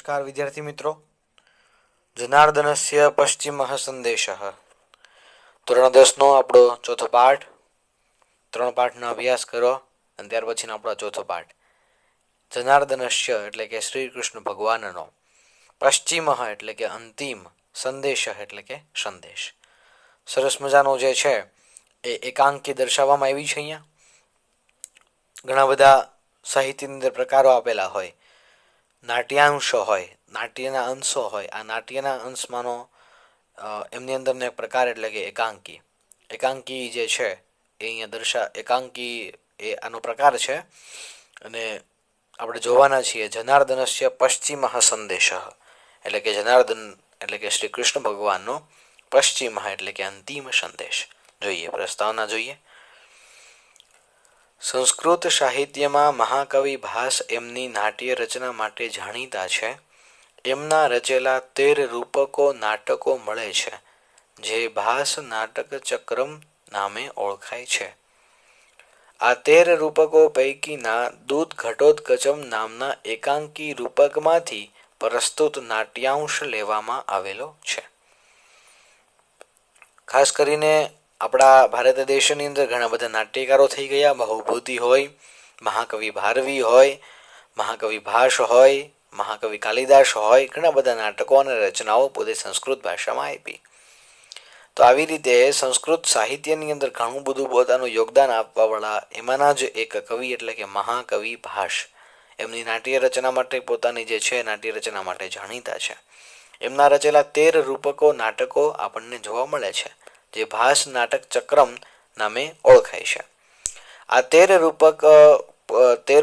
નમસ્કાર વિદ્યાર્થી મિત્રો. જનાર્દનસ્ય પશ્ચિમઃ સંદેશઃ ધોરણ 10નો આપણો ચોથો પાઠ. 3 પાઠનો અભ્યાસ કરો અને ત્યાર પછીનો આપણો ચોથો પાઠ. જનાર્દનસ્ય એટલે કે શ્રી કૃષ્ણ ભગવાનનો, પશ્ચિમઃ એટલે કે અંતિમ, સંદેશ એટલે કે સંદેશ. સરસ મજાનો જે છે એ એકાંકી દર્શાવવામાં આવી છે. અહીંયા ઘણા બધા સાહિત્યની અંદર પ્રકારો આપેલા હોય. નાટ્યાંશો હોય, નાટ્યના અંશો હોય. આ નાટ્યના અંશમાંનો એમની અંદરનો એક પ્રકાર એટલે કે એકાંકી. એકાંકી જે છે એ અહીંયા એકાંકી એ આનો પ્રકાર છે અને આપણે જોવાના છીએ. જનાર્દનસ્ય પશ્ચિમઃ સંદેશ એટલે કે જનાર્દન એટલે કે શ્રી કૃષ્ણ ભગવાનનો, પશ્ચિમ એટલે કે અંતિમ સંદેશ. જોઈએ પ્રસ્તાવના જોઈએ. સંસ્કૃત સાહિત્યમાં મહાકવિ ભાસ એમની નાટ્ય રચના માટે જાણીતા છે. એમના રચેલા 13 રૂપકો નાટકો મળે છે, જે ભાસ નાટક ચક્રમ નામે ઓળખાય છે. આ 13 રૂપકો પૈકીના દૂત ઘટોત્કચમ નામના એકાંકી રૂપકમાંથી પ્રસ્તુત નાટ્યાંશ લેવામાં આવેલો છે. ખાસ કરીને આપણા ભારત દેશની અંદર ઘણા બધા નાટ્યકારો થઈ ગયા. બહુભૂતિ હોય, મહાકવિ ભારવી હોય, મહાકવિ ભાસ હોય, મહાકવિ કાલિદાસ હોય. ઘણા બધા નાટકો અને રચનાઓ પોતે સંસ્કૃત ભાષામાં આપી. તો આવી રીતે સંસ્કૃત સાહિત્યની અંદર ઘણું બધું પોતાનું યોગદાન આપવાવાળા એમાંના જ એક કવિ એટલે કે મહાકવિ ભાસ. એમની નાટ્ય રચના માટે પોતાની જે છે નાટ્ય રચના માટે જાણીતા છે. એમના રચેલા 13 રૂપકો નાટકો આપણને જોવા મળે છે, જે ભાસ નાટક ચક્રમ નામે ઓળખાય છે. આ 13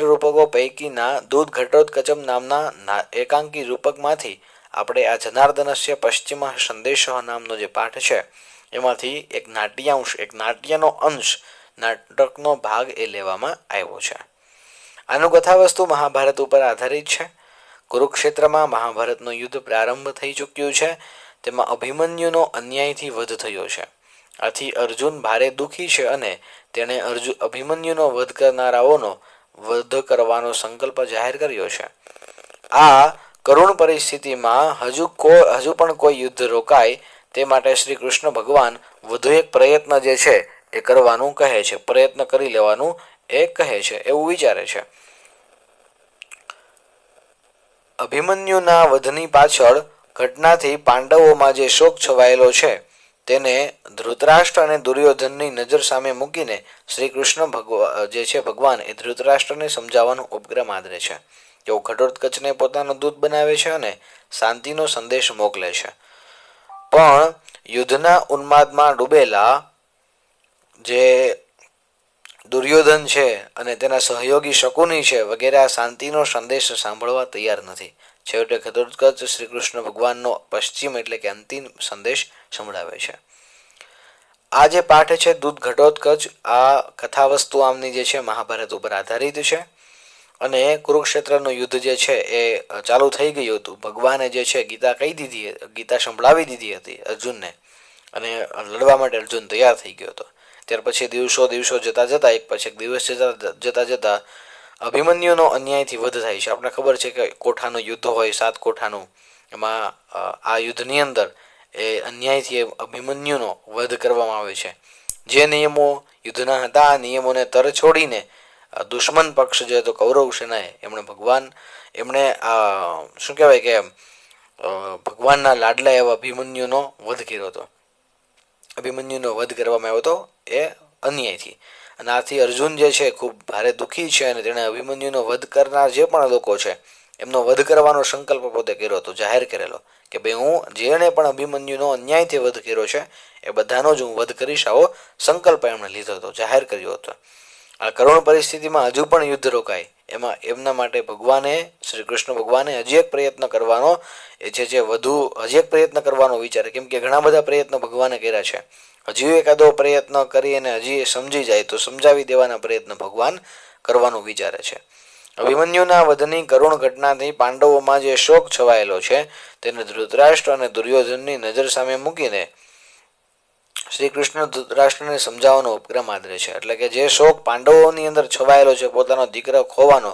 રૂપકો પૈકીના દૂત ઘટોત્કચમ નામના એકાંકી રૂપકમાંથી આપણે આ જનાર્દનસ્ય પશ્ચિમ સંદેશ નામનો જે પાઠ છે એમાંથી એક નાટ્યાંશ, એક નાટ્યનો અંશ, નાટકનો ભાગ એ લેવામાં આવ્યો છે. આનું કથાવસ્તુ મહાભારત ઉપર આધારિત છે. કુરુક્ષેત્રમાં મહાભારતનું યુદ્ધ પ્રારંભ થઈ ચૂક્યું છે. તેમાં અભિમન્યુનો અન્યાયથી વધ થયો છે. આથી અર્જુન ભારે દુઃખી છે અને તેણે અભિમન્યુનો વધ કરનારાઓનો વધ કરવાનો સંકલ્પ જાહેર કર્યો છે. આ કરુણ પરિસ્થિતિમાં હજુ પણ કોઈ યુદ્ધ રોકાય તે માટે શ્રી કૃષ્ણ ભગવાન વધુ એક પ્રયત્ન જે છે એ કરવાનું કહે છે. પ્રયત્ન કરી લેવાનું એ કહે છે, એવું વિચારે છે. અભિમન્યુના વધની પાછળ ઘટનાથી પાંડવોમાં જે શોક છવાયેલો છે તેને ધૃતરાષ્ટ્ર અને દુર્યોધનની નજર સામે મૂકીને શ્રી કૃષ્ણ જે છે ભગવાન એ ધૃતરાષ્ટ્રને સમજાવવાનો ઉપક્રમ આદરે છે. તેઓ ઘટોત્કચને પોતાનો દૂત બનાવે છે અને શાંતિનો સંદેશ મોકલે છે. પણ યુદ્ધના ઉન્માદમાં ડૂબેલા જે દુર્યોધન છે અને તેના સહયોગી શકુની છે વગેરે આ શાંતિનો સંદેશ સાંભળવા તૈયાર નથી. છેવટે ઘટોત્કચ શ્રી કૃષ્ણ ભગવાનનો પશ્ચિમ એટલે કે અંતિમ સંદેશ સંભળાવે છે. આ જે પાઠ છે દૂત ઘટોત્કચ, આ કથાવસ્તુ આમની જે છે મહાભારત ઉપર આધારિત છે અને કુરુક્ષેત્રનું યુદ્ધ જે છે એ ચાલુ થઈ ગયું હતું. ભગવાને જે છે ગીતા સંભળાવી દીધી હતી અર્જુનને અને લડવા માટે અર્જુન તૈયાર થઈ ગયો હતો. ત્યાર પછી દિવસો જતા જતા એક પછી એક દિવસ જતા અભિમન્યુનો અન્યાયથી વધ થાય છે. આપણે ખબર છે કે કોઠાનું યુદ્ધ હોય, 7 કોઠાનું. એમાં આ યુદ્ધની અંદર એ અન્યાયથી અભિમન્યુનો વધ કરવામાં આવે છે. જે નિયમો યુદ્ધના હતા આ નિયમોને તર છોડીને દુશ્મન પક્ષ જે હતો કૌરવ સેનાએ એમણે શું કહેવાય કે ભગવાનના લાડલા એવા અભિમન્યુનો વધ કર્યો હતો. અભિમન્યુનો વધ કરવામાં આવ્યો હતો એ અન્યાયથી. અને આથી અર્જુન જે છે ખૂબ ભારે દુઃખી છે અને તેણે અભિમન્યુનો વધ કરનાર જે પણ લોકો છે એમનો વધ કરવાનો સંકલ્પ પોતે કર્યો હતો, જાહેર કરેલો કે ભાઈ હું જેણે પણ અભિમન્યુનો અન્યાયથી વધ કર્યો છે એ બધાનો જ હું વધ કરીશ, આવો સંકલ્પ એમણે લીધો હતો, જાહેર કર્યો હતો. આ કરુણ પરિસ્થિતિમાં હજુ પણ યુદ્ધ રોકાય એમના માટે શ્રી કૃષ્ણ ભગવાને હજી એક પ્રયત્ન કરવાનો વિચાર, કેમ કે ઘણા બધા પ્રયત્નો ભગવાને કર્યા છે. હજી એકાદો પ્રયત્ન કરી અને હજી સમજી જાય તો સમજાવી દેવાના પ્રયત્ન ભગવાન કરવાનું વિચારે છે. અભિમન્યુના વધની કરુણ ઘટનાથી પાંડવોમાં જે શોક છવાયેલો છે તેને ધૃતરાષ્ટ્ર અને દુર્યોધનની નજર સામે મૂકીને શ્રી કૃષ્ણ ધૃતરાષ્ટ્રને સમજાવવાનો ઉપક્રમ આદરે છે. એટલે કે જે શોક પાંડવોની અંદર છવાયેલો છે પોતાનો દીકરો ખોવાનો,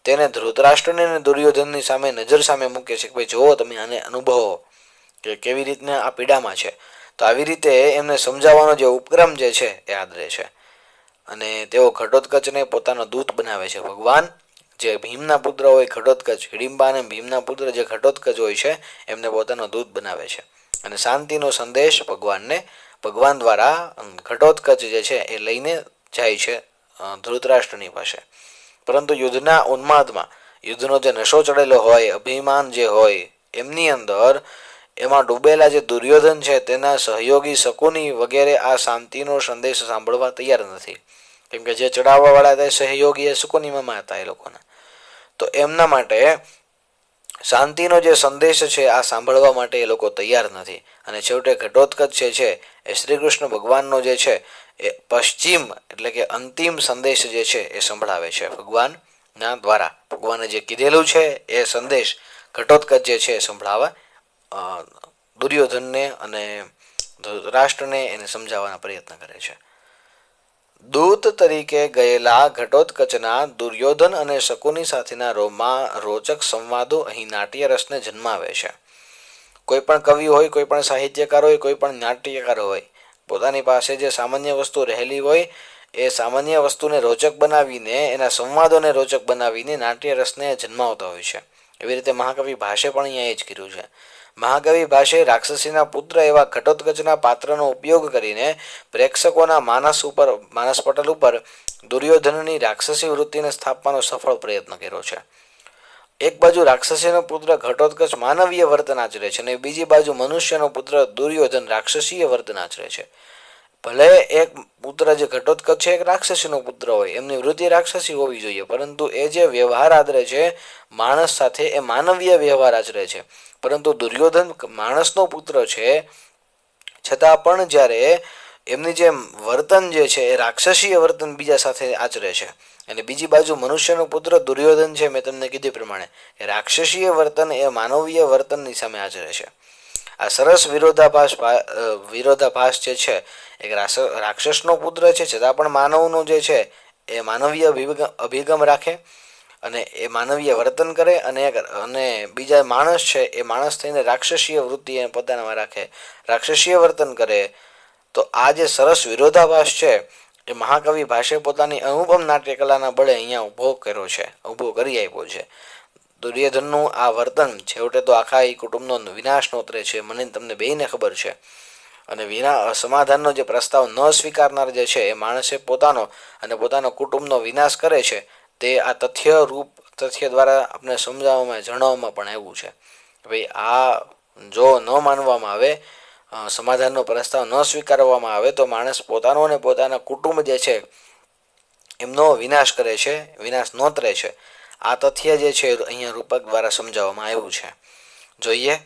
તેને ધૃતરાષ્ટ્રને અને દુર્યોધનની સામે નજર સામે મૂકે છે કે ભાઈ જુઓ તમે આને અનુભવો કે કેવી રીતના આ પીડામાં છે. તો આવી રીતે એમને સમજાવવાનો જે ઉપક્રમ જે છે એ આદરે છે અને તેઓ ઘટોત્કચને પોતાનો દૂત બનાવે છે. ભગવાન જે ભીમના પુત્ર હોય ઘટોત્કચ, હિડિંબા અને ભીમના પુત્ર જે ઘટોત્કચ હોય છે એમને પોતાનો દૂત બનાવે છે અને શાંતિનો સંદેશ ભગવાન દ્વારા ઘટોત્કચ જે છે એ લઈને જાય છે ધૃતરાષ્ટ્રની પાસે. પરંતુ યુદ્ધના ઉન્માદમાં યુદ્ધનો જે નશો ચડેલો હોય, અભિમાન જે હોય એમની અંદર, એમાં ડૂબેલા જે દુર્યોધન છે તેના સહયોગી શકુની વગેરે આ શાંતિનો સંદેશ સાંભળવા તૈયાર નથી. કેમ કે જે ચડાવવા વાળા હતા સહયોગી એ શકુનીમાં હતા એ લોકોના. તો એમના માટે શાંતિનો જે સંદેશ છે આ સાંભળવા માટે એ લોકો તૈયાર નથી અને છેવટે ઘટોત્કચ છે એ શ્રી કૃષ્ણ ભગવાનનો જે છે એ પશ્ચિમ એટલે કે અંતિમ સંદેશ જે છે એ સંભળાવે છે ભગવાનના દ્વારા. ભગવાને જે કીધેલું છે એ સંદેશ ઘટોત્કચ જે છે એ સંભળાવે દુર્યોધનને અને રાષ્ટ્રને એને સમજાવવાના પ્રયત્ન કરે છે. દૂત તરીકે ગયેલા ઘટોત્કચના દુર્યોધન અને શકુની સાથેના રોચક સંવાદો અહીં નાટ્ય રસને જન્માવે છે. કોઈ પણ કવિ હોય, કોઈ પણ સાહિત્યકાર હોય, કોઈ પણ નાટ્યકાર હોય, પોતાની પાસે જે સામાન્ય વસ્તુ રહેલી હોય એ સામાન્ય વસ્તુને રોચક બનાવીને, એના સંવાદોને રોચક બનાવીને નાટ્ય રસને જન્માવતા હોય છે. એવી રીતે મહાકવિ ભાસે પણ અહીંયા એ જ કર્યું છે. મહાકવિ ભાસે રાક્ષસીના પુત્ર એવા ઘટોત્કચના પાત્રનો ઉપયોગ કરીને પ્રેક્ષકોના માનસ પટલ ઉપર દુર્યોધનની રાક્ષસી વૃત્તિને સ્થાપવાનો સફળ પ્રયત્ન કર્યો છે. એક બાજુ રાક્ષસીનો પુત્ર ઘટોત્કચ માનવીય વર્તન આચરે છે અને બીજી બાજુ મનુષ્યનો પુત્ર દુર્યોધન રાક્ષસીય વર્તન આચરે છે. ભલે એક પુત્ર જે ઘટોત્કચ છે એક રાક્ષસીનો પુત્ર હોય, એમની વૃત્તિ રાક્ષસી હોવી જોઈએ, પરંતુ એ જે વ્યવહાર આદરે છે માણસ સાથે એ માનવીય વ્યવહાર આચરે છે. પરંતુ દુર્યોધન માણસનો પુત્ર છે છતાં પણ જ્યારે એમની જે વર્તન જે છે એ રાક્ષસીય વર્તન બીજા સાથે આચરે છે. અને બીજી બાજુ મનુષ્યનો પુત્ર દુર્યોધન છે, મેં તમને કીધું પ્રમાણે રાક્ષસીય વર્તન એ માનવીય વર્તનની સામે આચરે છે. આ સરસ વિરોધાભાસ જે છે એક રાક્ષસનો પુત્ર છે છતાં પણ માનવનો જે છે એ માનવીય અભિગમ રાખે અને એ માનવીય વર્તન કરે અને બીજા માણસ છે એ માણસ થઈને રાક્ષસીય વૃત્તિ પોતાનામાં રાખે, રાક્ષસીય વર્તન કરે. તો આ જે સરસ વિરોધાભાસ છે એ મહાકવિ ભાષે પોતાની અનુપમ નાટ્યકલાના બળે અહીંયા ઊભો કરી આપ્યો છે. દુર્યોધનનું આ વર્તન છેવટે તો આખા એ કુટુંબનો વિનાશ નોતરે છે, મને તમને બેયને ખબર છે. અને સમાધાનનો જે પ્રસ્તાવ ન સ્વીકારનાર જે છે એ માણસે પોતાનો કુટુંબનો વિનાશ કરે છે. તે આ તથ્ય દ્વારા આપણે સમજાવવામાં જણાવવામાં પણ આવ્યું છે. ભાઈ આ જો ન માનવામાં આવે, સમાધાનનો પ્રસ્તાવ ન સ્વીકારવામાં આવે તો માણસ પોતાનો અને પોતાના કુટુંબ જે છે એમનો વિનાશ કરે છે, વિનાશ નોતરે છે. આ તથ્ય જે છે અહીંયા રૂપક દ્વારા સમજાવવામાં આવ્યું છે. જોઈએ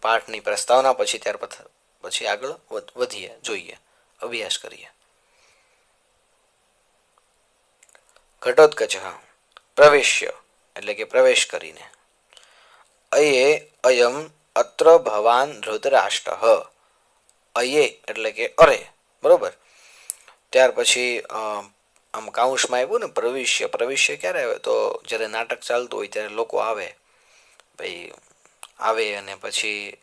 પાઠની પ્રસ્તાવના, પછી આગળ વધીએ, જોઈએ, અભ્યાસ કરીએ. ઘટોત્કચ પ્રવેશ્ય એટલે કે પ્રવેશ કરીને. અયમ અત્ર ભવાન ધૃતરાષ્ટ્ર. અયે એટલે કે અરે, બરોબર. ત્યાર પછી આમ કાઉન્સમાં આવ્યું ને પ્રવિશ્ય ક્યારે આવે તો જ્યારે નાટક ચાલતું હોય ત્યારે લોકો આવે અને પછી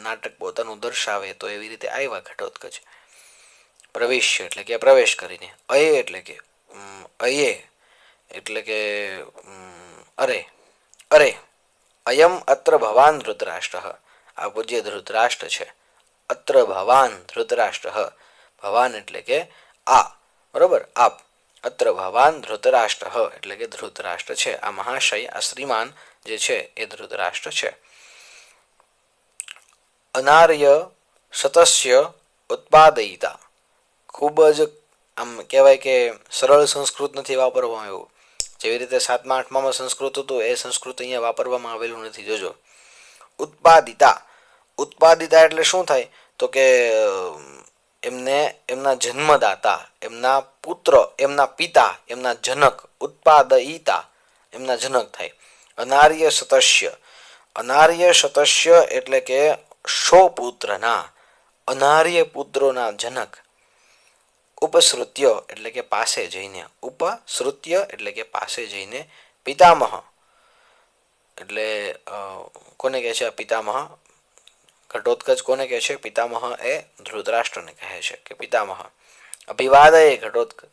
નાટક પોતાનું દર્શાવે, તો એવી રીતે આવ્યા ઘટોત્કચ. પ્રવિશ્ય એટલે કે પ્રવેશ કરીને. અયે એટલે કે અરે અયમ અત્ર ભવાન ધૃતરાષ્ટ્ર. આ પૂજ્ય ધૃતરાષ્ટ્ર છે. અત્ર ભવાન ધૃતરાષ્ટ્ર. ભવાન એટલે કે આ, બરોબર, આપ. અત્ર ભવાન ધૃતરાષ્ટ્ર એટલે કે ધૃતરાષ્ટ્ર છે. આ મહાશય, આ શ્રીમાન જે છે એ ધૃતરાષ્ટ્ર છે. અનાર્ય શતસ્ય ઉત્પાદયિતા. ખૂબ જ આમ કહેવાય કે સરળ સંસ્કૃત નથી વાપરવામાં આવ્યું. જેવી રીતે 7મા 8મામાં સંસ્કૃત હતું એ સંસ્કૃત અહીંયા વાપરવામાં આવેલું નથી. જોજો, ઉત્પાદિતા એટલે શું થાય તો કે એમના જન્મદાતા, એમના પુત્ર, એમના પિતા, એમના જનક. ઉત્પાદયિતા એમના જનક થાય. અનાર્ય શતસ્ય એટલે કે 100 પુત્રના, અનાર્ય પુત્રોના જનક. ઉપશ્રુત્ય એટલે કે પાસે જઈને, ઉપશ્રુત્ય એટલે કે પાસે જઈને પિતામહ એટલે કોને કહે છે? પિતામહ ઘટોત્કચ કોને કહે છે? પિતામહ એ ધૃતરાષ્ટ્રને કહે છે કે પિતામહ અભિવાદયે ઘટોત્કચ,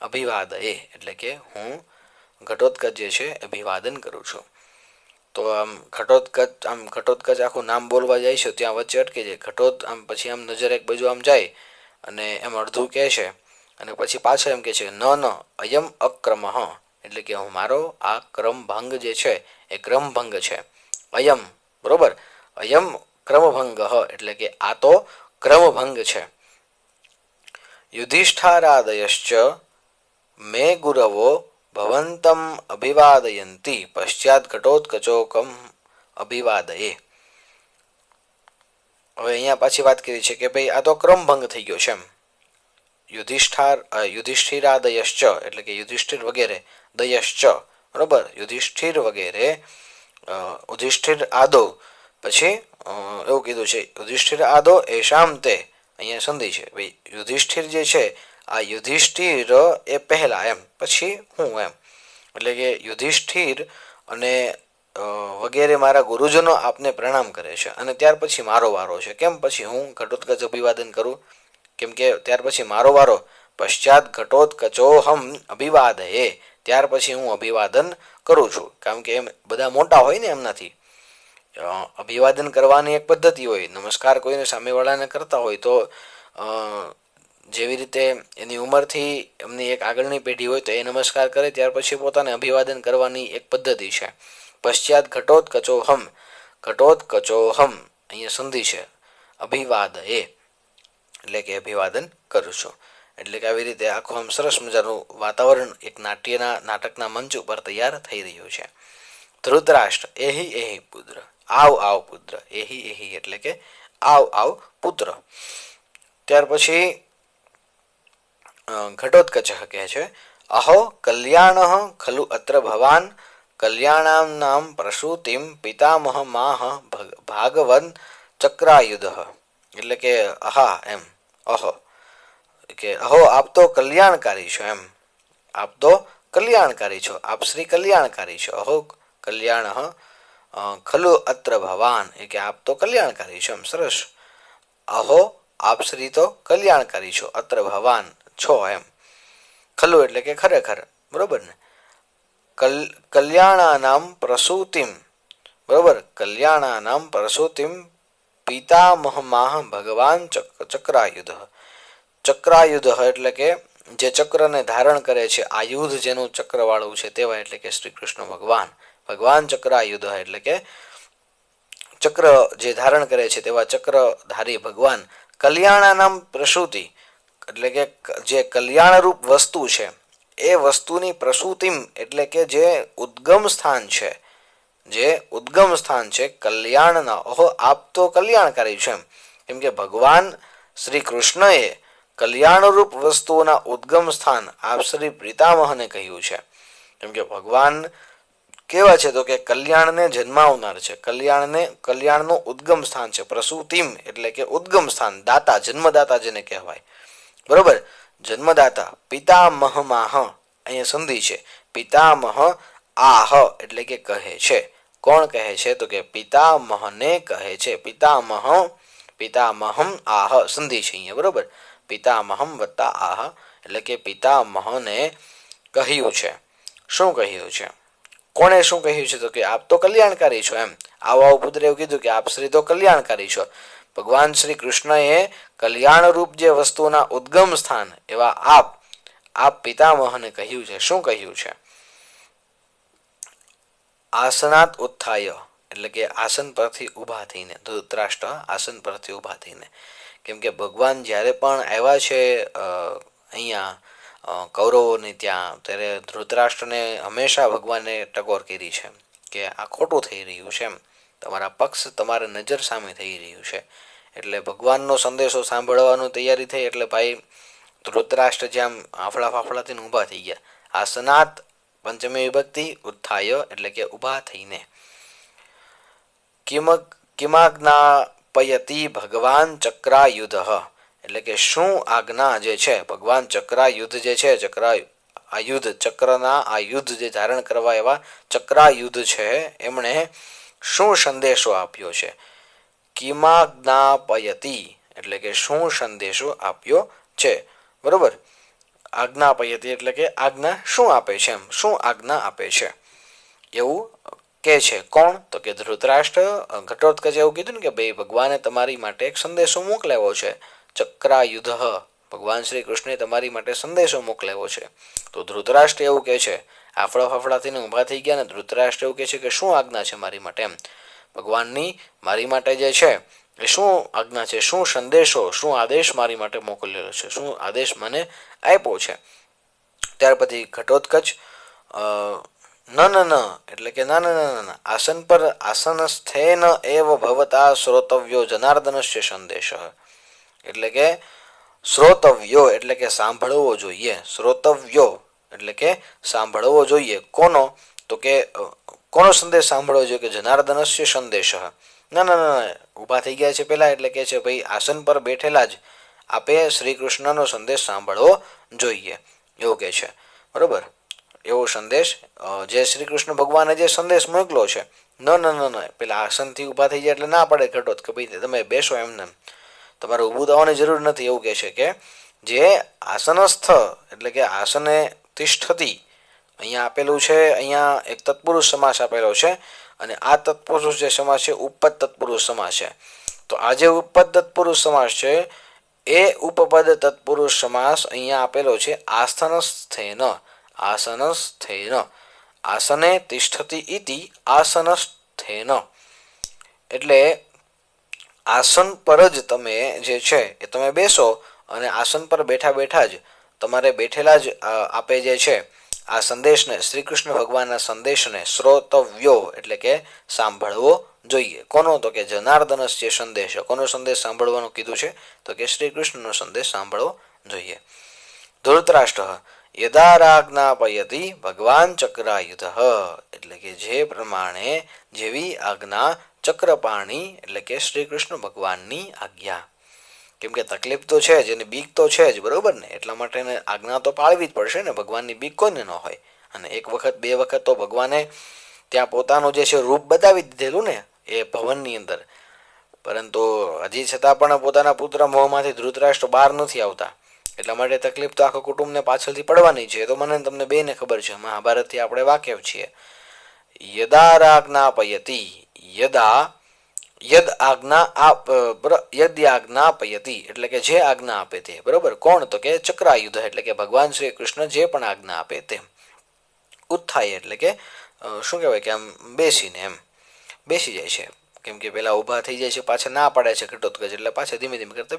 અભિવાદયે એટલે કે હું ઘટોત્કચ જે છે અભિવાદન કરું છું. તો આમ ઘટોત્કચ આખું નામ બોલવા જાય છે ત્યાં વચ્ચે અટકી જાય. ઘટોત આમ પછી આમ નજર એક બાજુ આમ જાય અને એમ અડધું કહે છે અને પછી પાછળ એમ કે છે ન અયમ અક્રમઃ એટલે કે હું મારો આ ક્રમભંગ જે છે એ ક્રમભંગ છે. અયમ બરોબર, અયમ ક્રમભંગ એટલે કે આ તો ક્રમભંગ છે. યુધિષ્ઠારાદયશ્ચ મે ગુરવો ભવંતમ અભિવાદયંતી પશ્ચાત ઘટોત્કચોકમ અભિવાદયે. હવે અહીંયા પાછી વાત કરી છે કે ભાઈ આ તો ક્રમભંગ થઈ ગયો છે એમ. યુધિષ્ઠિરાદયશ્ચ એટલે કે યુધિષ્ઠિર વગેરે, દયશ્ચ બરોબર, યુધિષ્ઠિર વગેરે, યુધિષ્ઠિર આદો પછી એવું કીધું છે યુધિષ્ઠિર આદો એશામ તે, અહીંયા સંધિ છે ભાઈ યુધિષ્ઠિર જે છે આ યુધિષ્ઠિર એ પહેલા એમ પછી હું એમ એટલે કે યુધિષ્ઠિર અને વગેરે મારા ગુરુજનો આપને પ્રણામ કરે છે અને ત્યાર પછી મારો વારો છે. કેમ પછી હું ઘટોત્કચ અભિવાદન કરું? કેમ કે ત્યાર પછી મારો વારો. પશ્ચાત ઘટોત્કચોહમ અભિવાદયે ત્યાર પછી હું અભિવાદન કરું છું. કારણ કે એમ બધા મોટા હોય ને એમનાથી અભિવાદન કરવાની એક પદ્ધતિ હોય. નમસ્કાર કોઈને સામેવાળાને કરતા હોય તો જેવી રીતે એની ઉંમરથી એમની એક આગળની પેઢી હોય તો એ નમસ્કાર કરે ત્યાર પછી પોતાને અભિવાદન કરવાની એક પદ્ધતિ છે. પશ્ચાત ઘટોત્કચોહમ, ઘટોત્કચોહમ અહીંયા સંધિ છે અભિવાદયે એટલે કે અભિવાદન કરું છું. એટલે કે આવી રીતે આખું આમ સરસ મજાનું વાતાવરણ એક નાટકના મંચ ઉપર તૈયાર થઈ રહ્યું છે. ધૃતરાષ્ટ્ર એહી એહી પુત્ર, આવ આવ પુત્ર, એહી એહી એટલે કે આવ આવ પુત્ર. ત્યાર પછી ઘટોત્કચ કહે છે અહો કલ્યાણ ખલુ અત્ર ભવાન કલ્યાણામ નામ પ્રસૂતિમ પિતામહ માહ ભાગવન ચક્રાયુધ એટલે કે અહા એમ અહો કે અહો આપ તો કલ્યાણકારી છો એમ, આપ તો કલ્યાણકારી છો, આપ શ્રી કલ્યાણકારી છો. અહો કલ્યાણ ખલુ અત્ર ભવાન એ કે આપ તો કલ્યાણકારી છો એમ. સરસ. અહો આપ શ્રી તો કલ્યાણકારી છો, અત્ર ભવાન છો એમ. ખલુ એટલે કે ખરેખર બરોબર ને. કલ્યાણાનામ પ્રસૂતિમ બરોબર, કલ્યાણાનામ પ્રસૂતિમ પિતામહમાહ ભગવાન ચક્રાયુધ. ચક્રાયુધ એટલે કે જે ચક્રને ધારણ કરે છે, આ યુદ્ધ જેનું ચક્ર વાળું છે તેવા એટલે કે શ્રી કૃષ્ણ ભગવાન. ભગવાન ચક્રાયુધ એટલે કે ચક્ર જે ધારણ કરે છે તેવા ચક્રધારી ભગવાન. કલ્યાણાનામ પ્રસૂતિ એટલે કે જે કલ્યાણરૂપ વસ્તુ છે એ વસ્તુની પ્રસૂતિમ એટલે કે જે ઉદ્ગમ સ્થાન છે, જે ઉદ્ગમ સ્થાન છે કલ્યાણના. ઓહો આપ તો કલ્યાણકારી છો એમ. કેમ કે ભગવાન શ્રી કૃષ્ણએ કલ્યાણરૂપ વસ્તુઓના ઉદ્ગમ સ્થાન આપ શ્રી પિતામહને કહ્યું છે. કેમ કે ભગવાન કેવા છે તો કે કલ્યાણને જન્માવનાર છે, કલ્યાણનું ઉદ્ગમ સ્થાન છે. પ્રસૂતિમ એટલે કે ઉદ્ગમ સ્થાન, દાતા જન્મદાતા જેને કહેવાય બરોબર, જન્મદાતા. પિતામહમાહ અહીંયા સંધિ છે, પિતામહ આહ એટલે કે કહે છે. કોણ કહે છે તો કે પિતામહને કહે છે. પિતામહમ આહ સંધિ છે અહીંયા બરોબર. પિતામહમ વત્તા આહ એટલે કે પિતામહને કહ્યું છે. શું કહ્યું છે? કોણે શું કહ્યું છે તો કે આપ તો કલ્યાણકારી છો એમ. આવો પુત્ર એવું કીધું કે આપ શ્રી તો કલ્યાણકારી છો. ભગવાન શ્રી કૃષ્ણએ કલ્યાણરૂપ જે વસ્તુના ઉદ્ગમ સ્થાન એવા આપ પિતામહને કહ્યું છે. શું કહ્યું છે? આસનાત ઉત્થાય એટલે કે આસન પરથી ઊભા થઈને, ધૃતરાષ્ટ્ર આસન પરથી ઊભા થઈને. કેમ કે ભગવાન જ્યારે પણ આવ્યા છે અહીંયા કૌરવોને ત્યાં, ત્યારે ધૃતરાષ્ટ્રને હંમેશા ભગવાને ટકોર કરી છે કે આ ખોટું થઈ રહ્યું છે એમ, તમારા પક્ષ તમારા નજર સામે થઈ રહ્યું છે. એટલે ભગવાનનો સંદેશો સાંભળવાની તૈયારી થઈ એટલે ભાઈ ધૃતરાષ્ટ્ર જેમ આફળા ફાફડાથી ઊભા થઈ ગયા. આસનાત પંચમી વિભક્તિ, ઉત્થાય એટલે કે ઊભા થઈને. કિમાજ્ઞાપયતિ ભગવાન ચક્રાયુધ એટલે કે શું આજ્ઞા જે છે ભગવાન ચક્રાયુધ જે છે આ યુદ્ધ ચક્રના આ યુદ્ધ જે ધારણ કરવા એવા ચક્રાયુધ છે એમણે શું સંદેશો આપ્યો છે? કિમાજ્ઞાપયતિ એટલે કે શું સંદેશો આપ્યો છે? બરોબર, આજ્ઞાપયતિ એટલે કે આજ્ઞા શું આપે છે, એમ શું આજ્ઞા આપે છે એવું કે છે. કોણ? તો કે ધૃતરાષ્ટ્ર. ઘટોત્કચે એવું કીધું ને કે ભાઈ ભગવાને તમારી માટે એક સંદેશો મોકલાવ્યો છે, ચક્રાયુધ. ભગવાન શ્રી કૃષ્ણે તમારી માટે સંદેશો મોકલાવ્યો છે. તો ધૃતરાષ્ટ્ર એવું કે છે, આફળા ફાફડા થઈને ઊભા થઈ ગયા ને ધૃતરાષ્ટ્ર એવું કે છે કે શું આજ્ઞા છે મારી માટે, એમ ભગવાનની મારી માટે જે છે એ શું આજ્ઞા છે, શું સંદેશો, શું આદેશ મારી માટે મોકલેલો છે, શું આદેશ મને આપ્યો છે. ત્યાર પછી ઘટોત્કચ ન એટલે કે ના આસન પર આસનસ્થેન એવ ભવતા શ્રોતવ્યો જનાર્દનસ્ય સંદેશ એટલે કે શ્રોતવ્યો એટલે કે સાંભળવો જોઈએ, શ્રોતવ્યો એટલે કે સાંભળવો જોઈએ. કોનો? તો કે કોનો સંદેશ સાંભળવો જોઈએ? કે જનાર્દનસ્ય સંદેશ. ના ઊભા થઈ ગયા છે પેલા એટલે કે છે ભાઈ આસન પર બેઠેલા જ આપે શ્રી કૃષ્ણનો સંદેશ સાંભળવો જોઈએ એવું કે છે. બરોબર, એવો સંદેશ જે શ્રી કૃષ્ણ ભગવાને જે સંદેશ મોકલો છે. ન પેલા આસનથી ઊભા થઈ જાય એટલે ના પડે ઘટોત કે ભાઈ તમે બેસો, એમને તમારે ઊભું થવાની જરૂર નથી એવું કહે છે કે જે આસનસ્થ એટલે કે આસને તિષ્ઠતી અહીંયા આપેલું છે, અહીંયા એક તત્પુરુષ સમાસ આપેલો છે અને આ તત્પુરુષ જે સમાસ છે ઉપપદ તત્પુરુષ સમાસ છે. તો આ જે ઉપપદ તત્પુરુષ સમાસ છે એ ઉપપદ તત્પુરુષ સમાસ અહીંયા આપેલો છે આસનસ્થેન. આસનસ્થેન આસને તિષ્ઠતિ ઇતિ આસનસ્થેન એટલે આસન પર જ તમે જે છે એ તમે બેસો અને આસન પર બેઠા બેઠા જ તમારે બેઠેલા જ આપે જે છે આ સંદેશને શ્રી કૃષ્ણ ભગવાનના સંદેશને શ્રોતવ્યો એટલે કે સાંભળવો જોઈએ. કોનો? તો કે જનાર્દનસ્ય સંદેશ. કોનો સંદેશ સાંભળવાનું કીધું છે? તો કે શ્રી કૃષ્ણનો સંદેશ સાંભળવો જોઈએ. ધૃતરાષ્ટ્ર યદારાજ્ઞાપયતિ ભગવાન ચક્રાયુધ એટલે કે જે પ્રમાણે જેવી આજ્ઞા ચક્રપાણી એટલે કે શ્રી કૃષ્ણ ભગવાનની આજ્ઞા. કેમ કે તકલીફ તો છે જ, એની બીક તો છે જ, બરોબર ને, એટલા માટે આજ્ઞા તો પાળવી જ પડશે ને. ભગવાનની બીક કોઈને ન હોય. અને એક વખત બે વખત તો ભગવાને ત્યાં પોતાનું જે છે રૂપ બતાવી દીધેલું ને એ ભવનની અંદર, પરંતુ હજી છતાં પણ પોતાના પુત્ર મોહમાંથી ધૃતરાષ્ટ્ર બહાર નથી આવતા. એટલા માટે તકલીફ તો આખા કુટુંબને પાછળથી પડવાની છે. તો મને તમને બેને ખબર છે, મહાભારતથી આપણે વાકેફ છીએ. યદારાજ્ઞાપયતિ યદા યદ આજ્ઞાપયતિ એટલે કે જે આજ્ઞા આપે તે. બરોબર, કોણ? તો કે ચક્રાયુધ એટલે કે ભગવાન શ્રી કૃષ્ણ જે પણ આજ્ઞા આપે તે. ઉત્થાય એટલે કે શું કહેવાય કે આમ બેસીને એમ બેસી જાય છે. કેમ કે પેલા ઊભા થઈ જાય છે, પાછા ના પાડે છે ઘટોત્કચ એટલે પાછા ધીમે ધીમે કરતા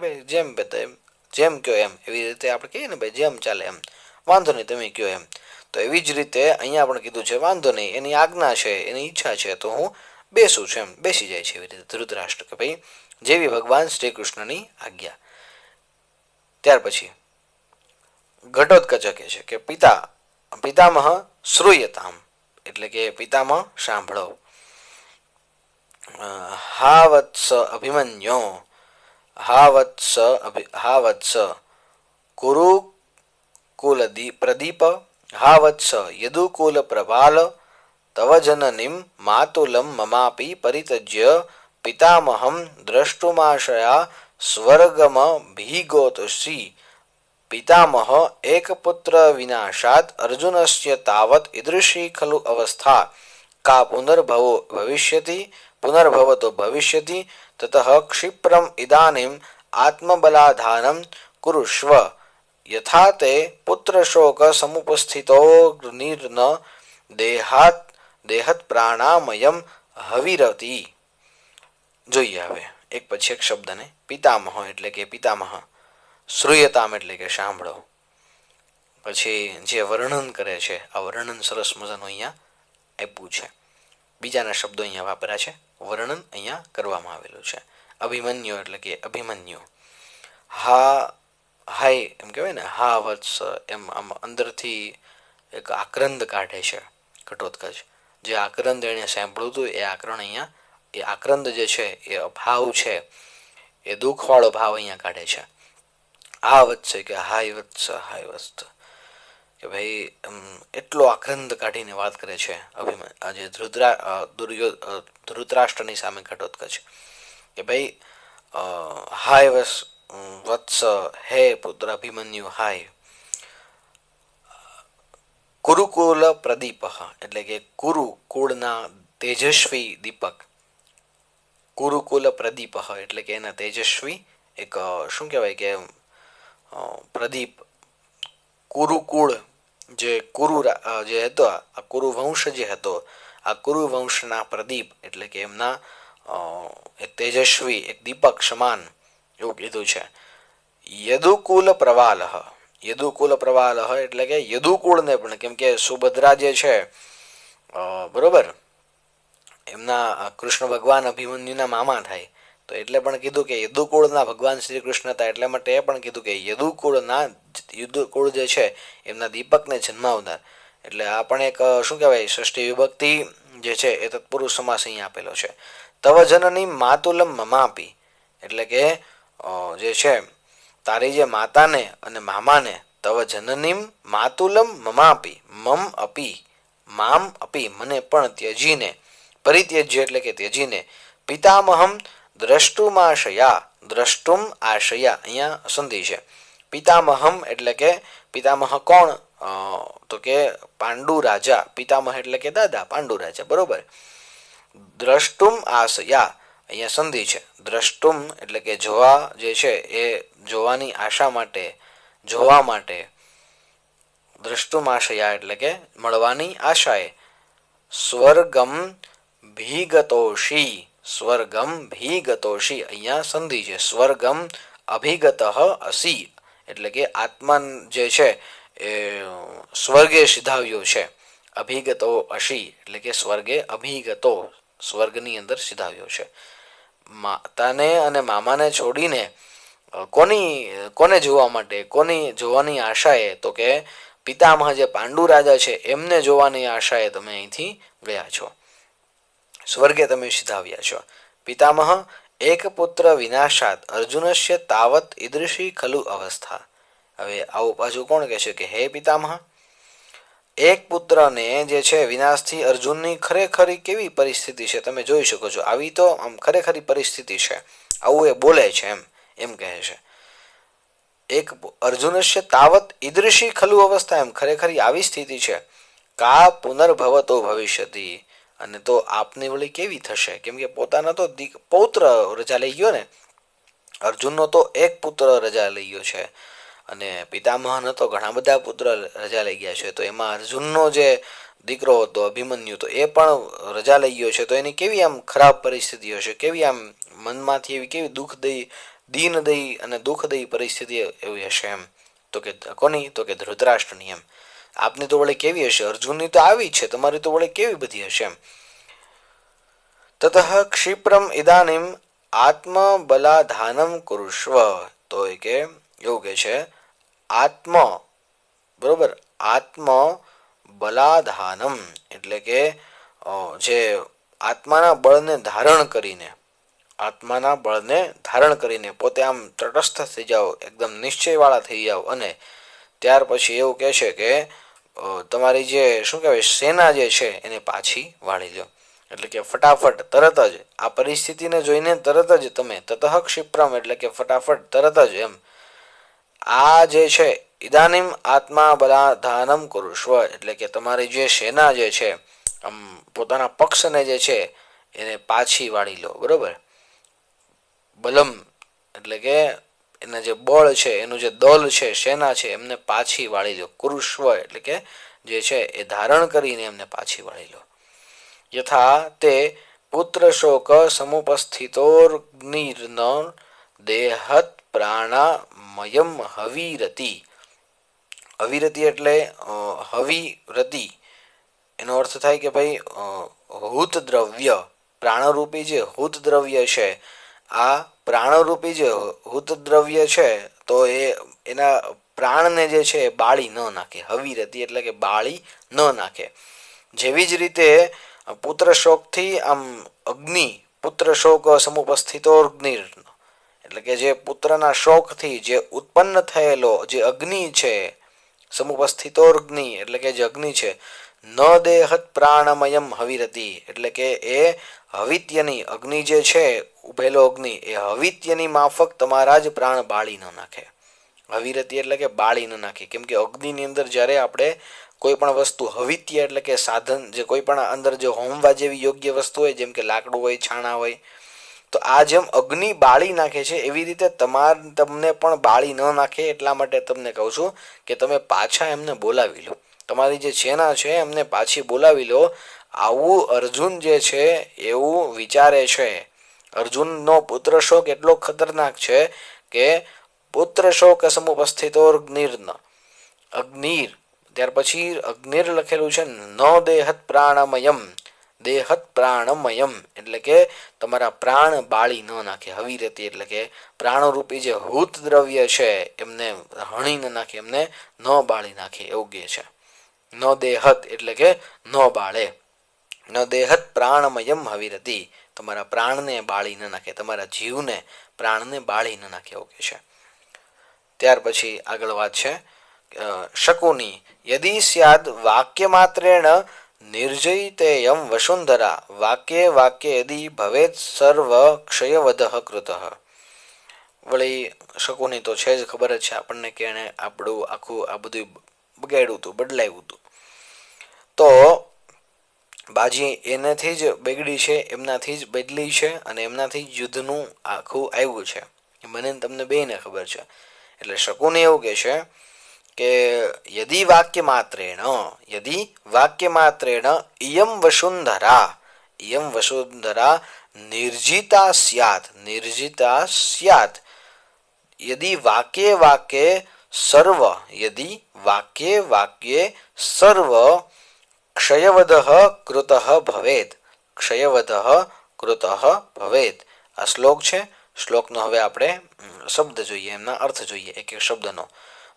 જેમ કયો એમ એવી રીતે આપણે કહીએ ને ભાઈ જેમ ચાલે એમ, વાંધો નહીં તમે કયો એમ. તો એવી જ રીતે અહીંયા પણ કીધું છે વાંધો નહીં, એની આજ્ઞા છે, એની ઈચ્છા છે તો હું બેસું છું, એમ બેસી જાય છે એવી રીતે ધૃતરાષ્ટ્ર કે ભાઈ જેવી ભગવાન શ્રી કૃષ્ણની આજ્ઞા. ત્યાર પછી ઘટોત્કચ કહે છે કે પિતામહ શ્રૂયતામ એટલે કે પિતામહ સાંભળો. હા વત્સ અભિમન્યો હા વત્સ કુરુ કુલ પ્રદીપ હા વત્સ યદુકુલ પ્રભાલ તવ જનનીમ માતુલમ મમાપી પરિતજ્ય પિતામહમ દ્રષ્ટુમાશયા સ્વર્ગમ ભીગોતસી પિતામહ એક પુત્ર વિનાશાત અર્જુનસ્ય તાવત ઈદૃશી ખલુ અવસ્થા કા પુનર્ભવતો ભવિષ્યતિ તતઃ ક્ષિપ્રમ ઇદાનીમ આત્મબલાધાનમ કુરુષ્વ યથા તે પુત્રશોક સમુપસ્થિતો નિર્ન દેહત પ્રાણામયમ હવિરતી. જોઈએ હવે એક પછી એક શબ્દને. પિતામહ એટલે કે પિતામહ, શ્રૂયતામ એટલે કે સાંભળો. પછી જે વર્ણન કરે છે આ વર્ણન સરસ મજાનું અહીંયા આપ્યું છે. બીજાના શબ્દો અહીંયા વાપર્યા છે, વર્ણન અહીંયા કરવામાં આવેલું છે. અભિમન્યુ એટલે કે અભિમન્યુ. હાય એમ કહેવાય ને, હા વત્સ એમ આમ અંદરથી એક આક્રંદ કાઢે છે ઘટોત્કચ. જે આક્રંદ એણે સાંભળ્યું હતું એ આક્રંદ જે છે એ ભાવ છે, એ દુઃખવાળો ભાવ અહીંયા કાઢે છે. હા વત્સ કે હાય વત્સ કે કે ભાઈ એટલો આક્રંદ કાઢીને વાત કરે છે આજે ધૃતરાષ્ટ્રની સામે ઘટોત્કચ કે ભાઈ હાય વત્સ, હે પુત્ર અભિમન્યુ, હાય કુરુકુલ પ્રદીપ, એટલે કે કુરુ કુળના તેજસ્વી દીપક, કુરુકુલ પ્રદીપ એટલે કે એના તેજસ્વી એક શું કહેવાય કે પ્રદીપ, કુરુકુળ જે જે હતો આ કુરુ વંશ જે હતો, આ કુરુ વંશના પ્રદીપ એટલે કે એમના તેજસ્વી એક દીપક સમાન એવું કીધું છે. યદુકુલ પ્રવાલ, યદુકુલ પ્રવાલ એટલે કે યદુકુળને પણ, કેમ કે સુભદ્રા જે છે બરોબર એમના કૃષ્ણ ભગવાન અભિમન્યુના મામા થાય, તો એટલે પણ કીધું કે યદુકુળના ભગવાન શ્રી કૃષ્ણ હતા, એટલે માટે એ પણ કીધું કે યદુકુળ જે છે એમના દીપકને જન્માવનાર. એટલે આ પણ એક શું કહેવાય ષષ્ઠી વિભક્તિ જે છે એ તત્પુરુષ સમાસ અહીં આપેલો છે. તવ જનની માતુલમ મમાપી, એટલે કે જે છે તારી જે માતાને અને મામાને, તવ જનનીમ માતુલમ મમાપી, મમ અપી, મામ અપી મને પણ ત્યજીને, પરિત્યજ્ય એટલે કે ત્યજીને, પિતામહમ દ્રષ્ટુમાશયા, દ્રષ્ટુમ આશયા અહીંયા સંધિ છે. પિતામહમ એટલે કે પિતામહ કોણ, તો કે પાંડુ રાજા, પિતામહ એટલે કે દાદા, પાંડુ રાજા બરોબર. દ્રષ્ટુમ આશયા અહીંયા સંધિ છે. દ્રષ્ટુમ એટલે કે જોવા જે છે એ જોવાની આશા માટે, જોવા માટે. દ્રષ્ટુમાશયા એટલે કે મળવાની આશાએ. સ્વર્ગમ ભીગતોષી, સ્વર્ગમ ભીગતોષી અહીંયા સંધિ છે. સ્વર્ગમ અભિગત અસી એટલે કે આત્મા જે છે એ સ્વર્ગે સિધાવ્યો છે. અભિગતો અશી એટલે કે સ્વર્ગે અભિગતો, સ્વર્ગની અંદર સિધાવ્યો છે. માતાને અને મામાને છોડીને કોને જોવા માટે, કોની જોવાની આશાએ, તો કે પિતામહ જે પાંડુ રાજા છે એમને જોવાની આશાએ તમે અહીંથી ગયા છો, સ્વર્ગે તમે સિધાવ્યા છો. પિતામહ એક પુત્ર વિનાશાત અર્જુનસ્ય તાવત ઈદૃશી ખલુ અવસ્થા. હવે આવું પાછું કોણ કહે છે કે હે પિતામહ, એક પુત્રને જે છે વિનાશથી અર્જુનની ખરેખરી કેવી પરિસ્થિતિ છે તમે જોઈ શકો છો. આવી તો આમ ખરેખરી પરિસ્થિતિ છે, આવું એ બોલે છે એમ કહે છે. એક અર્જુનસ્ય તાવત ઈદૃશી ખલુ અવસ્થા, એમ ખરેખરી આવી સ્થિતિ છે. કા પુનર્ભવતો ભવિષ્યતિ, અને તો આપની વળી કેવી થશે, કેમ કે પોતાના તો પૌત્ર રજા લઈ ગયો ને, અર્જુનનો તો એક પુત્ર રજા લઈ ગયો છે અને પિતામહનો તો ઘણા બધા પુત્ર રજા લઈ ગયા છે. તો એમાં અર્જુનનો જે દીકરો હતો અભિમન્યુ, તો એ પણ રજા લઈ ગયો છે. તો એની કેવી આમ ખરાબ પરિસ્થિતિ હશે, કેવી આમ મનમાંથી એવી કેવી દીનદયી અને દુઃખદયી પરિસ્થિતિ એવી હશે એમ. તો કે કોની, તો કે ધૃતરાષ્ટ્રની એમ. આપની તો વળી કેવી હશે, અર્જુનની તો આવી છે, તમારી તો વળી કેવી બધી હશે એમ. તતઃ ક્ષિપ્રમ ઇદાનીમ આત્મબલાધાનમ કુરુષ્વ, તો એ કે એવું કે છે બરોબર, આત્મ બલાધાનમ એટલે કે જે આત્માના બળને ધારણ કરીને, આત્માના બળને ધારણ કરીને પોતે આમ તટસ્થ થઈ જાઓ, એકદમ નિશ્ચયવાળા થઈ જાઓ, અને ત્યાર પછી એવું કહે છે કે તમારી જે શું કહેવાય સેના જે છે એને પાછી વાળી લો. એટલે કે ફટાફટ તરત જ આ પરિસ્થિતિને જોઈને તરત જ તમે તતઃ ક્ષિપ્રમ એટલે કે ફટાફટ તરત જ એમ આ જે છે ઇદાનીમ આત્મા બલાધાનમ કુરુષ્વ એટલે કે તમારી જે સેના જે છે આમ પોતાના પક્ષને જે છે એને પાછી વાળી લો. બરોબર, બલમ એટલે કે એના જે બળ છે, એનું જે દળ છે, સેના છે, એમને પાછી વાળી લો. કુરુષ્વ એટલે કે જે છે એ ધારણ કરીને એમને પાછી વાળી લો. યથા તે પુત્ર શોક સમુપસ્થિતોર્ગ્નિર્ન દેહત પ્રાણામયમ હવીરતી. હવીરતી એટલે હવીરતી એનો અર્થ થાય કે ભાઈ હૂત દ્રવ્ય, પ્રાણરૂપી જે હૂત દ્રવ્ય છે, આ પ્રાણરૂપી જે હૂત દ્રવ્ય છે તો એના પ્રાણને જે છે એ બાળી ન નાખે. હવીરતી એટલે કે બાળી ન નાખે. જેવી જ રીતે પુત્ર શોકથી આમ અગ્નિ, પુત્ર શોક સમુપસ્થિતો અગ્નિ એટલે કે જે પુત્રના શોકથી જે ઉત્પન્ન થયેલો જે અગ્નિ છે, સમુપસ્થિતોર્ગ્નિ એટલે કે જે અગ્નિ છે, ન દેહત પ્રાણમયમ હવિરતી એટલે કે એ હવિત્યની અગ્નિ જે છે, ઉભેલો અગ્નિ એ હવિત્યની માફક તમારા જ પ્રાણ બાળી ન નાખે. હવિરતી એટલે કે બાળી ન નાખે. કેમ કે અગ્નિની અંદર જ્યારે આપણે કોઈ પણ વસ્તુ હવિત્ય એટલે કે સાધન, જે કોઈ પણ અંદર જે હોમવા જેવી યોગ્ય વસ્તુ હોય, જેમ કે લાકડું હોય, છાણા હોય, તો આ જેમ અગ્નિ બાળી નાખે છે એવી રીતે તમને પણ બાળી ન નાખે એટલા માટે તમને કહું છું કે તમે પાછા એમને બોલાવી લો. તમારી જે સેના છે એમને પાછી બોલાવી લો. આવું અર્જુન જે છે એવું વિચારે છે. અર્જુનનો પુત્ર શોક એટલો ખતરનાક છે કે પુત્ર શોક સમુપસ્થિતોર્ગ્નિર્ન અગ્નિર, ત્યાર પછી અગ્નિર લખેલું છે, ન દેહત પ્રાણમયમ, દેહત પ્રાણમયમ એટલે કે તમારા પ્રાણ બાળી ન નાખે. હવિરતી એટલે કે પ્રાણરૂપી જે હૂત દ્રવ્ય છે એમને હણી ન નાખે, એમને ન બાળી નાખે એવું કહે છે. ન દેહત એટલે કે ન બાળે. ન દેહત પ્રાણમયમ હવિરતી, તમારા પ્રાણને બાળી ન નાખે, તમારા જીવને, પ્રાણને બાળી ન નાખે એવું કહે છે. ત્યાર પછી આગળ વાત છે શકુની, યદી સ્યાદ વાક્ય માત્રેણ નિર્જયિતેયમ વસુંધરા વાક્યે વાક્ય યદી ભવેત સર્વ ક્ષયવદઃ કૃતઃ. વળી શકુની તો છે જ, ખબર જ છે આપણને કે એને આપણું આખું આ બધું બગાડ્યું હતું, બદલાવ્યું હતું. તો બાજી એનાથી જ બગડી છે, એમનાથી જ બદલી છે, અને એમનાથી જ યુદ્ધનું આખું આવ્યું છે. એ મને તમને બેને ખબર છે. એટલે શકુની એવું કહે છે કે યદી વાક્ય માત્રેણ, યદી વાક્ય માત્રેણ ઇયમ વસુંધરા નિર્જિતા સ્યાત, નિર્જિતા સ્યાત, યદી વાક્યે વાક્યે સર્વ, યદી વાક્યે વાક્યે સર્વ ક્ષયવદઃ કૃતઃ ભવેત, ક્ષયવદઃ કૃતઃ ભવેત. આ શ્લોક છે. શ્લોકનો હવે આપણે શબ્દ જોઈએ, એમના અર્થ જોઈએ એક એક શબ્દનો.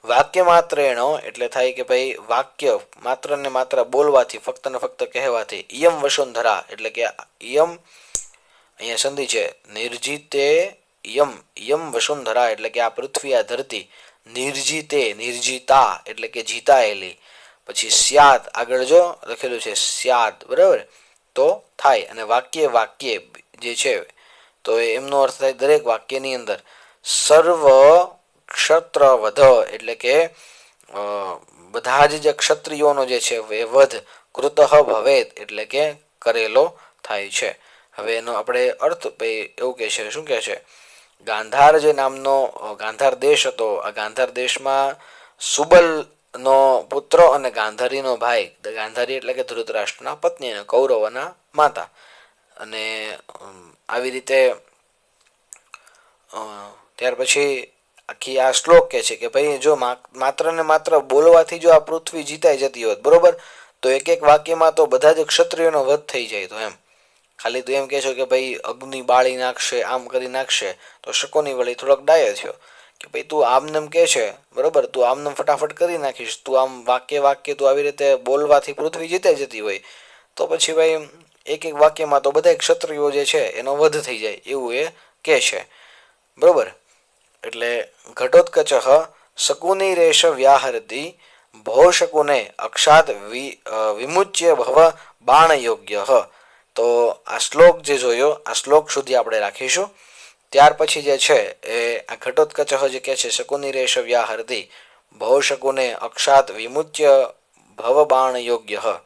વાક્ય માત્રેણ એટલે થાય કે ભાઈ વાક્ય માત્ર ને માત્ર બોલવાથી, ફક્ત ને ફક્ત કહેવાથી. ઇયમ વસુંધરા એટલે કે ઇયમ, અહીંયા સંધિ છે, નિર્જિતે યમ, યમ વસુંધરા એટલે કે આ પૃથ્વી, આ ધરતી, નિર્જિતે નિર્જિતા એટલે કે જીતાયેલી. પછી સ્યાદ આગળ જો લખેલું છે સ્યાદ, બરાબર, તો થાય. અને વાક્ય વાક્ય જે છે તો એમનો અર્થ થાય દરેક વાક્યની અંદર. સર્વ ક્ષત્ર વધ એટલે કે બધા જ જે ક્ષત્રિયોનો જે છે એ વધ કૃતઃ ભવેત એટલે કે કરેલો થાય છે. હવે એનો આપણે અર્થ એવું કહે છે, શું કહે છે, ગાંધાર જે નામનો ગાંધાર દેશ હતો, આ ગાંધાર દેશમાં સુબલ નો પુત્ર અને ગાંધારીનો ભાઈ, ગાંધારી એટલે કે ધૃતરાષ્ટ્રના પત્ની અને કૌરવના માતા. અને આવી રીતે ત્યાર પછી આખી આ શ્લોક કહે છે કે ભાઈ જો માત્ર ને માત્ર બોલવાથી જો આ પૃથ્વી જીતાઈ જતી હોત, બરોબર, તો એક એક વાક્યમાં તો બધા જ ક્ષત્રિયોનો વધ થઈ જાય. તો એમ ખાલી તું એમ કહેશો કે ભાઈ અગ્નિ બાળી નાખશે, આમ કરી નાખશે, તો શકુની વળી થોડોક ડાયો થયો કે ભાઈ તું આમનેમ કહે છે, બરોબર, તું આમનેમ ફટાફટ કરી નાખીશ, તું આમ વાક્ય વાક્ય તું આવી રીતે બોલવાથી પૃથ્વી જીતાઈ જતી હોય, તો પછી ભાઈ એક એક વાક્યમાં તો બધા ક્ષત્રિયો જે છે એનો વધ થઈ જાય એવું એ કહે છે, બરોબર. એટલે ઘટોત્કચ શકુની રેશ વ્યાહરતી ભો શકુને અક્ષાત વિમુચ્ય ભવ બાણ યોગ્ય. તો આ શ્લોક જે જોયો, આ શ્લોક સુધી આપણે રાખીશું. ત્યાર પછી જે છે એ આ ઘટોત્કચ જે કહે છે શકુની રેશ વ્યાહરતી ભો શકુને અક્ષાત વિમુચ્ય ભવ બાણ યોગ્ય.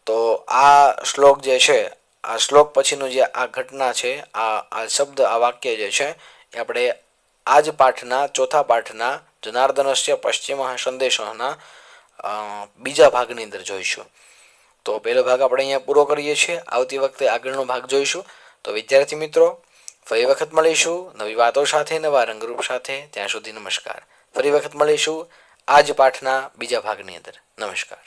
તો આ શ્લોક જે છે, આ શ્લોક પછીનું જે આ ઘટના છે, આ શબ્દ, આ વાક્ય જે છે એ આપણે આ જ પાઠના, ચોથા પાઠના જનાર્દનસ્ય પશ્ચિમ સંદેશોના બીજા ભાગની અંદર જોઈશું. તો પહેલો ભાગ આપણે અહીંયા પૂરો કરીએ છીએ. આવતી વખતે આગળનો ભાગ જોઈશું. તો વિદ્યાર્થી મિત્રો, ફરી વખત મળીશું નવી વાતો સાથે, નવા રંગરૂપ સાથે. ત્યાં સુધી નમસ્કાર. ફરી વખત મળીશું આ જ પાઠના બીજા ભાગની અંદર. નમસ્કાર.